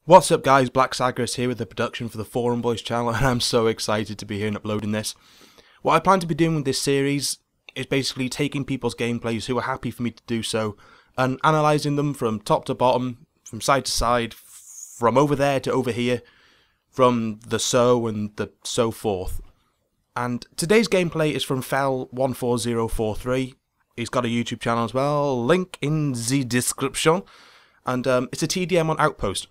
What's up guys, Black Sagaris here with the production for the Forum Boys channel, and I'm so excited to be here and uploading this. What I plan to be doing with this series is basically taking people's gameplays who are happy for me to do so and analysing them from top to bottom, from side to side, from over there to over here, from the so and the so forth. And today's gameplay is from Fel14043. He's got a YouTube channel as well, link in the description, and it's a TDM on Outpost.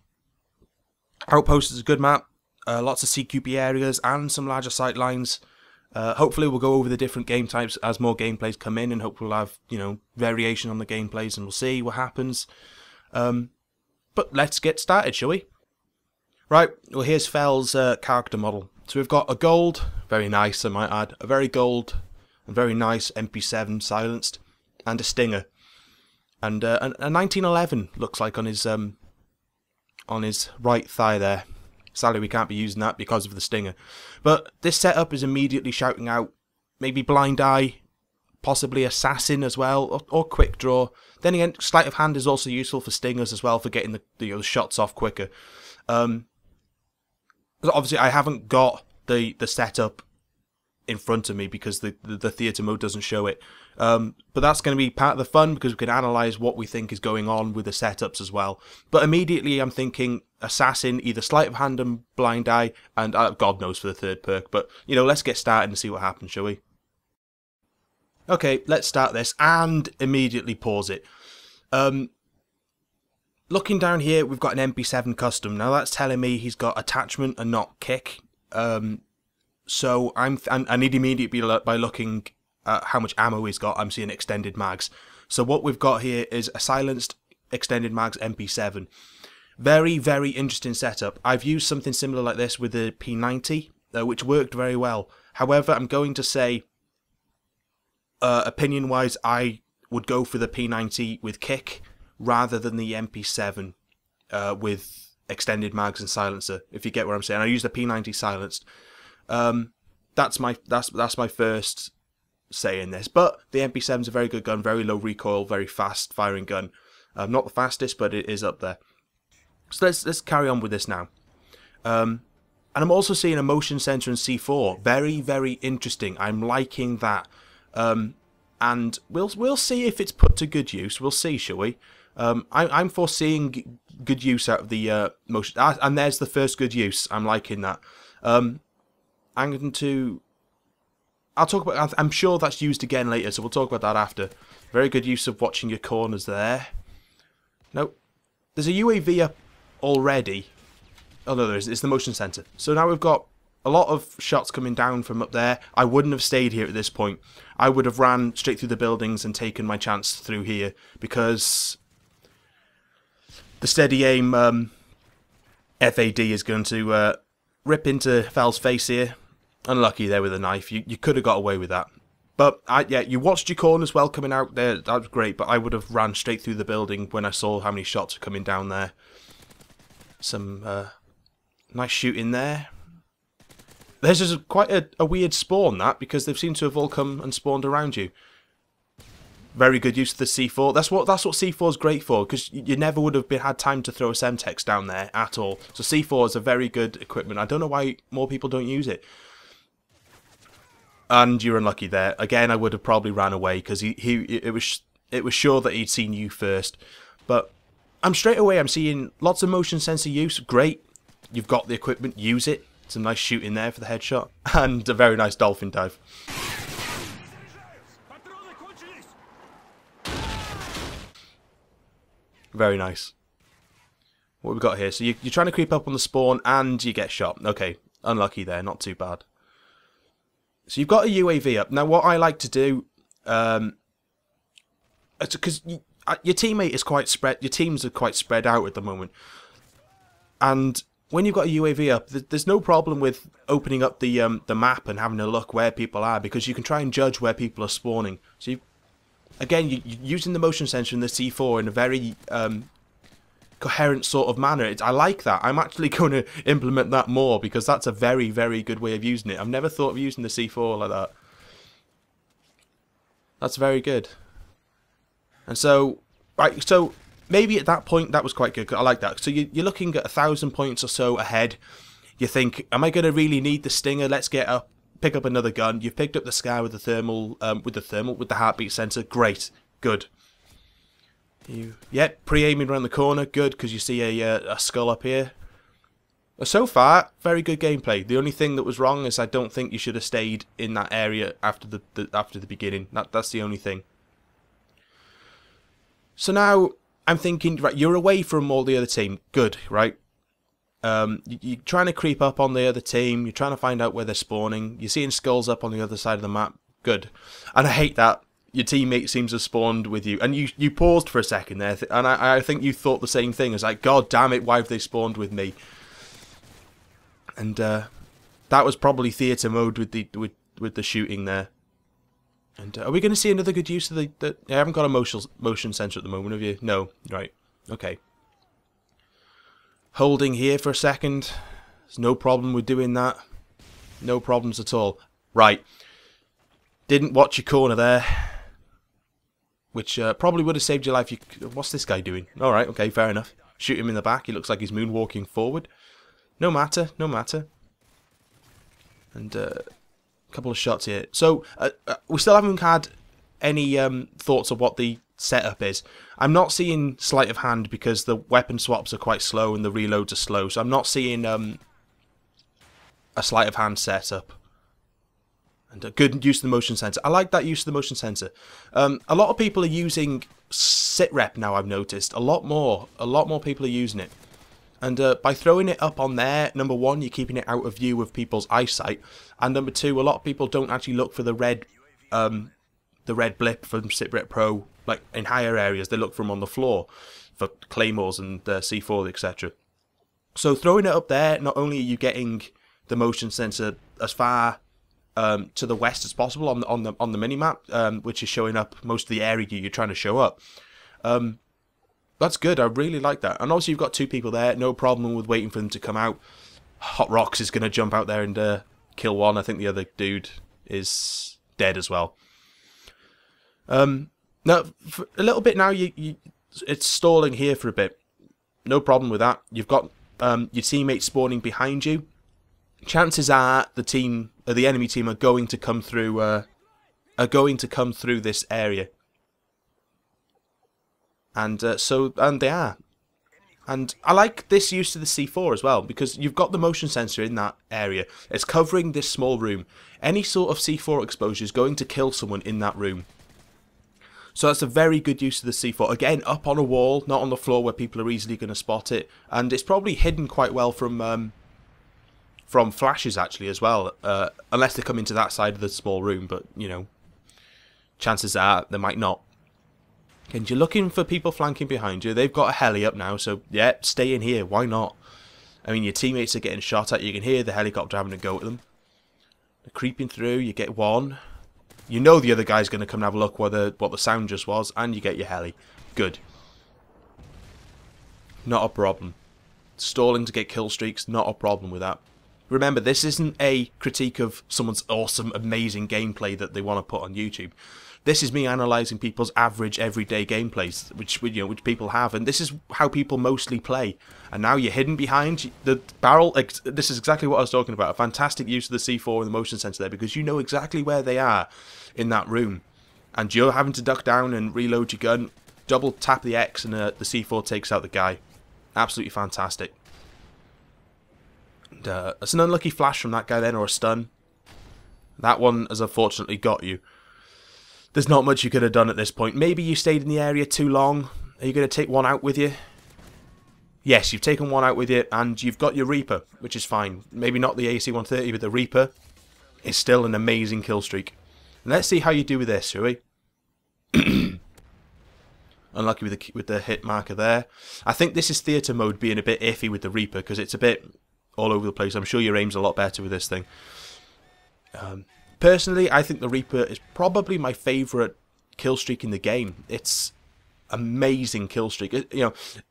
Outpost is a good map, lots of CQB areas and some larger sight lines. Hopefully we'll go over the different game types as more gameplays come in, and hopefully we'll have, variation on the gameplays, and we'll see what happens. But let's get started, shall we? Right, well here's Fel's character model. So we've got a gold, very nice I might add, a very gold and very nice MP7 silenced, and a stinger. And a 1911 looks like on his right thigh there. Sadly we can't be using that because of the stinger. But this setup is immediately shouting out maybe blind eye, possibly assassin as well, or quick draw. Then again, sleight of hand is also useful for stingers as well, for getting the shots off quicker. Obviously I haven't got the setup in front of me because the theatre mode doesn't show it. But that's going to be part of the fun because we can analyse what we think is going on with the setups as well. But immediately I'm thinking assassin, either sleight of hand and blind eye, and God knows for the third perk. But, let's get started and see what happens, shall we? Okay, let's start this and immediately pause it. Looking down here, we've got an MP7 custom. Now that's telling me he's got attachment and not kick. So I need immediately by looking at how much ammo he's got, I'm seeing extended mags. So what we've got here is a silenced extended mags MP7. Very, very interesting setup. I've used something similar like this with the P90, which worked very well. However, I'm going to say, opinion-wise, I would go for the P90 with kick rather than the MP7 with extended mags and silencer. If you get what I'm saying, I use the P90 silenced. That's my first say in this. But the MP7 is a very good gun, very low recoil, very fast firing gun. Not the fastest, but it is up there. So let's carry on with this now. And I'm also seeing a motion sensor and C4. Very, very interesting. I'm liking that. And we'll see if it's put to good use. We'll see, shall we? I'm foreseeing good use out of the motion. And there's the first good use. I'm liking that. I'm sure that's used again later, so we'll talk about that after. Very good use of watching your corners there. Nope. There's a UAV up already. Oh no, there is. It's the motion sensor. So now we've got a lot of shots coming down from up there. I wouldn't have stayed here at this point. I would have ran straight through the buildings and taken my chance through here, because the steady aim FAD is going to rip into Fel's face here. Unlucky there with a knife. You could have got away with that. But yeah, you watched your corners well coming out there. That was great. But I would have ran straight through the building when I saw how many shots were coming down there. Some nice shooting there. There's just quite a weird spawn, that, because they seem to have all come and spawned around you. Very good use of the C4. That's what C4 is great for, because you never would have had time to throw a Semtex down there at all. So C4 is a very good equipment. I don't know why more people don't use it. And you're unlucky there. Again, I would have probably ran away because it was sure that he'd seen you first. But I'm seeing lots of motion sensor use. Great. You've got the equipment. Use it. Some nice shooting there for the headshot. And a very nice dolphin dive. Very nice. What we've got here. So you're trying to creep up on the spawn and you get shot. Okay. Unlucky there. Not too bad. So you've got a UAV up. Now what I like to do, because your teammate is quite spread, your teams are quite spread out at the moment. And when you've got a UAV up, there's no problem with opening up the map and having a look where people are, because you can try and judge where people are spawning. So again, you're using the motion sensor and the C4 in a very coherent sort of manner. I like that. I'm actually going to implement that more, because that's a very, very good way of using it. I've never thought of using the C4 like that. That's very good. And so, right, so maybe at that point that was quite good. I like that. So you're looking at 1,000 points or so ahead. You think, am I going to really need the Stinger? Let's get up, pick up another gun. You've picked up the Scar with the thermal, with the heartbeat sensor. Great, good. Pre-aiming around the corner, good, because you see a skull up here. So far, very good gameplay. The only thing that was wrong is I don't think you should have stayed in that area after the beginning. That's the only thing. So now I'm thinking, right, you're away from all the other team. Good, right? You're trying to creep up on the other team. You're trying to find out where they're spawning. You're seeing skulls up on the other side of the map. Good. And I hate that. Your teammate seems to have spawned with you. And you paused for a second there. And I think you thought the same thing. It's like, God damn it, why have they spawned with me? And that was probably theatre mode with the shooting there. And are we going to see another good use of the I haven't got a motion sensor at the moment, have you? No. Right. Okay. Holding here for a second. There's no problem with doing that. No problems at all. Right. Didn't watch your corner there. Which probably would have saved your life. What's this guy doing? Alright, okay, fair enough. Shoot him in the back. He looks like he's moonwalking forward. No matter, no matter. And a couple of shots here. So, we still haven't had any thoughts of what the setup is. I'm not seeing sleight of hand because the weapon swaps are quite slow and the reloads are slow. So I'm not seeing a sleight of hand setup. And a good use of the motion sensor. I like that use of the motion sensor. A lot of people are using sitrep now, I've noticed. A lot more people are using it. And by throwing it up on there, number one, you're keeping it out of view of people's eyesight. And number two, a lot of people don't actually look for the red blip from Sitrep Pro, like in higher areas. They look for them on the floor for claymores and C4, etc. So throwing it up there, not only are you getting the motion sensor as far to the west as possible on the minimap, which is showing up most of the area you're trying to show up. That's good. I really like that. And also you've got two people there. No problem with waiting for them to come out. Hot Rocks is going to jump out there and kill one. I think the other dude is dead as well. Now, for a little bit now, it's stalling here for a bit. No problem with that. You've got your teammates spawning behind you. Chances are the enemy team are going to come through. This area. And and they are. And I like this use of the C4 as well, because you've got the motion sensor in that area. It's covering this small room. Any sort of C4 exposure is going to kill someone in that room. So that's a very good use of the C4. Again, up on a wall, not on the floor where people are easily going to spot it. And it's probably hidden quite well from flashes, actually, as well. Unless they come into that side of the small room, but, you know, chances are they might not. And you're looking for people flanking behind you. They've got a heli up now, so yeah, stay in here. Why not? I mean, your teammates are getting shot at. You can hear the helicopter having a go at them. They're creeping through. You get one. You know the other guy's going to come and have a look what the sound just was, and you get your heli. Good. Not a problem. Stalling to get kill streaks, not a problem with that. Remember, this isn't a critique of someone's awesome, amazing gameplay that they want to put on YouTube. This is me analysing people's average, everyday gameplays, which people have, and this is how people mostly play. And now you're hidden behind the barrel. This is exactly what I was talking about. A fantastic use of the C4 and the motion sensor there, because you know exactly where they are in that room. And you're having to duck down and reload your gun, double tap the X, and the C4 takes out the guy. Absolutely fantastic. And, it's an unlucky flash from that guy then, or a stun. That one has unfortunately got you. There's not much you could have done at this point. Maybe you stayed in the area too long. Are you going to take one out with you? Yes, you've taken one out with you, and you've got your Reaper, which is fine. Maybe not the AC-130, but the Reaper is still an amazing kill streak. And let's see how you do with this, shall we? Unlucky with the hit marker there. I think this is theatre mode being a bit iffy with the Reaper, because it's a bit all over the place. I'm sure your aim's a lot better with this thing. Personally, I think the Reaper is probably my favourite kill streak in the game. It's amazing kill streak.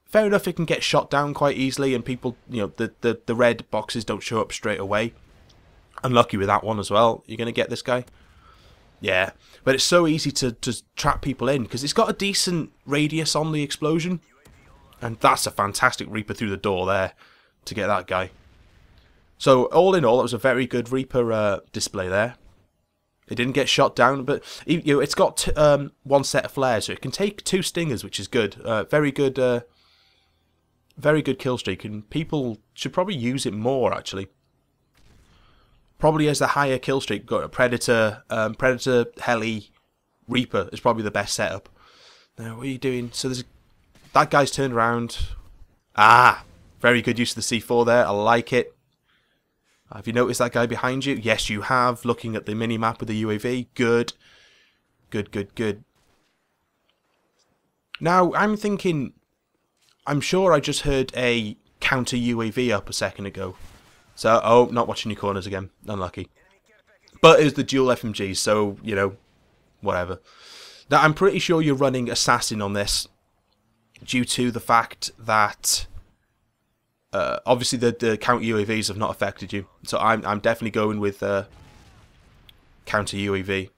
Fair enough, it can get shot down quite easily, and people, the red boxes don't show up straight away. Unlucky with that one as well. You're going to get this guy? Yeah, but it's so easy to trap people in, because it's got a decent radius on the explosion. And that's a fantastic Reaper through the door there to get that guy. So all in all, it was a very good Reaper display there. It didn't get shot down, but it's got one set of flares, so it can take 2 stingers, which is good. Very good kill streak, and people should probably use it more, actually. Probably as the higher kill streak, got a Predator, Heli, Reaper is probably the best setup. Now, what are you doing? So that guy's turned around. Ah, very good use of the C4 there. I like it. Have you noticed that guy behind you? Yes, you have. Looking at the mini-map with the UAV. Good. Good, good, good. Now, I'm thinking... I'm sure I just heard a counter UAV up a second ago. So, oh, not watching your corners again. Unlucky. But it was the dual FMGs, so, you know, whatever. Now, I'm pretty sure you're running Assassin on this due to the fact that... obviously, the counter UAVs have not affected you, so I'm definitely going with counter UAV.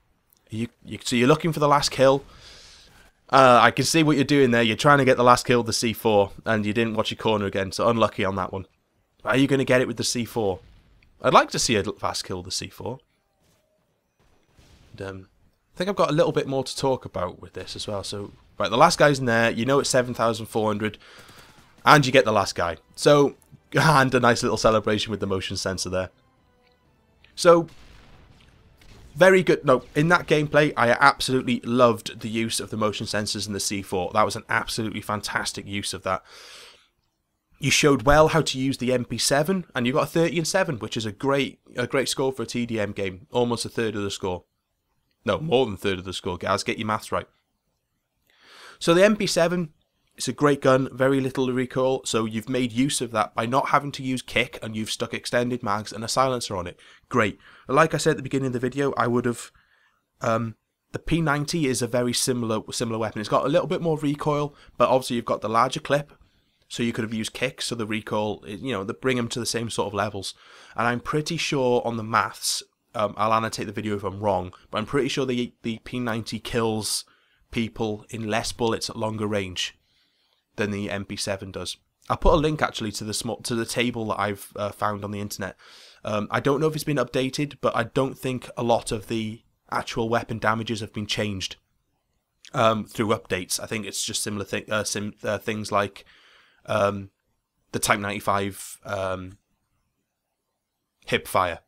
So you're looking for the last kill. I can see what you're doing there. You're trying to get the last kill with the C4, and you didn't watch your corner again, so unlucky on that one. Are you going to get it with the C4? I'd like to see a fast kill with the C4. And, I think I've got a little bit more to talk about with this as well. So, right, the last guy's in there. You know it's 7,400. And you get the last guy. So, and a nice little celebration with the motion sensor there. So, very good. No, in that gameplay, I absolutely loved the use of the motion sensors and the C4. That was an absolutely fantastic use of that. You showed well how to use the MP7, and you got a 30 and 7, which is a great score for a TDM game. Almost a third of the score. No, more than a third of the score, guys. Get your maths right. So the MP7... it's a great gun, very little recoil, so you've made use of that by not having to use kick, and you've stuck extended mags and a silencer on it. Great. But like I said at the beginning of the video, I would have... the P90 is a very similar weapon. It's got a little bit more recoil, but obviously you've got the larger clip, so you could have used kick, so the recoil, you know, bring them to the same sort of levels. And I'm pretty sure on the maths, I'll annotate the video if I'm wrong, but I'm pretty sure the P90 kills people in less bullets at longer range than the MP7 does. I'll put a link actually to the table that I've found on the internet. I don't know if it's been updated, but I don't think a lot of the actual weapon damages have been changed through updates. I think it's just similar things like the Type 95 hip fire.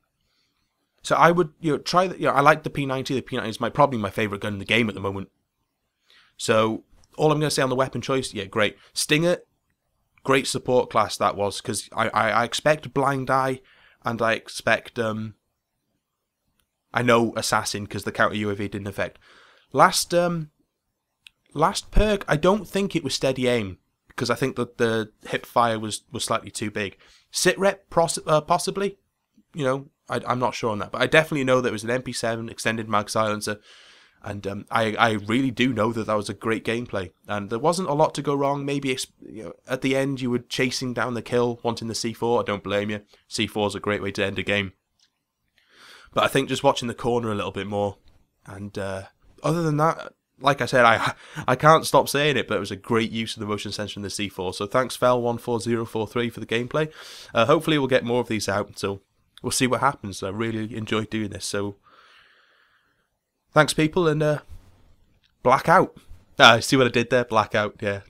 So I would try that. I like the P90. The P90 is probably my favorite gun in the game at the moment. So all I'm going to say on the weapon choice, yeah, great. Stinger, great support class that was, because I expect Blind Eye, and I expect, I know Assassin, because the counter UAV didn't affect. Last perk, I don't think it was Steady Aim, because I think that the hip fire was slightly too big. Sit rep, possibly, you know, I'm not sure on that, but I definitely know that it was an MP7 extended mag silencer. And I really do know that was a great gameplay. And there wasn't a lot to go wrong. Maybe at the end you were chasing down the kill, wanting the C4. I don't blame you. C4 is a great way to end a game. But I think just watching the corner a little bit more. And other than that, like I said, I can't stop saying it, but it was a great use of the motion sensor in the C4. So thanks Fel14043 for the gameplay. Hopefully we'll get more of these out. So we'll see what happens. I really enjoyed doing this. So... thanks, people, and blackout. See what I did there? Blackout, yeah.